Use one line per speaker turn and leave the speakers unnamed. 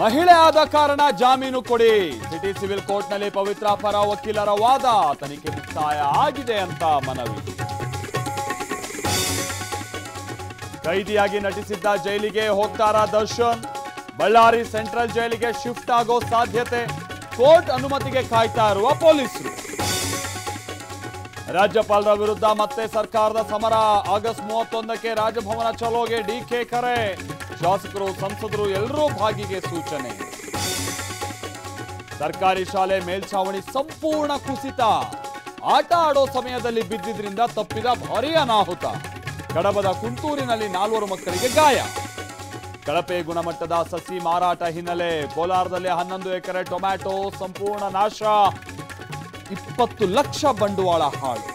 ಮಹಿಳೆ ಆದ ಕಾರಣ ಜಾಮೀನು ಕೊಡಿ. ಸಿಟಿ ಸಿವಿಲ್ ಕೋರ್ಟ್ನಲ್ಲಿ ಪವಿತ್ರ ಪರ ವಕೀಲರ ವಾದ. ತನಿಖೆ ಮುಕ್ತಾಯ ಆಗಿದೆ ಅಂತ ಮನವಿ. ಕೈದಿಯಾಗಿ ನಟಿಸಿದ್ದ ಜೈಲಿಗೆ ಹೋಗ್ತಾರಾ ದರ್ಶನ್? ಬಳ್ಳಾರಿ ಸೆಂಟ್ರಲ್ ಜೈಲಿಗೆ ಶಿಫ್ಟ್ ಆಗೋ ಸಾಧ್ಯತೆ. ಕೋರ್ಟ್ ಅನುಮತಿಗೆ ಕಾಯ್ತಾ ಇರುವ ಪೊಲೀಸರು. ರಾಜ್ಯಪಾಲರ ವಿರುದ್ಧ ಮತ್ತೆ ಸರ್ಕಾರದ ಸಮರ. ಆಗಸ್ಟ್ 31ಕ್ಕೆ ರಾಜಭವನ ಚಲೋಗೆ ಡಿಕೆ ಕರೆ. ಶಾಸಕರು ಸಂಸದರು ಎಲ್ಲರೂ ಭಾಗಿಗೆ ಸೂಚನೆ. ಸರ್ಕಾರಿ ಶಾಲೆ ಮೇಲ್ಛಾವಣಿ ಸಂಪೂರ್ಣ ಕುಸಿತ. ಆಟ ಆಡೋ ಸಮಯದಲ್ಲಿ ಬಿದ್ದಿದ್ರಿಂದ ತಪ್ಪಿದ ಭಾರೀ ಅನಾಹುತ. ಕಡಬದ ಕುಂತೂರಿನಲ್ಲಿ 4 ಮಕ್ಕಳಿಗೆ ಗಾಯ. ಕಳಪೆ ಗುಣಮಟ್ಟದ ಸಸಿ ಮಾರಾಟ ಹಿನ್ನೆಲೆ ಕೋಲಾರದಲ್ಲಿ 11 ಎಕರೆ ಟೊಮ್ಯಾಟೊ ಸಂಪೂರ್ಣ ನಾಶ. 20 ಲಕ್ಷ ಬಂಡವಾಳ ಹಾಳು.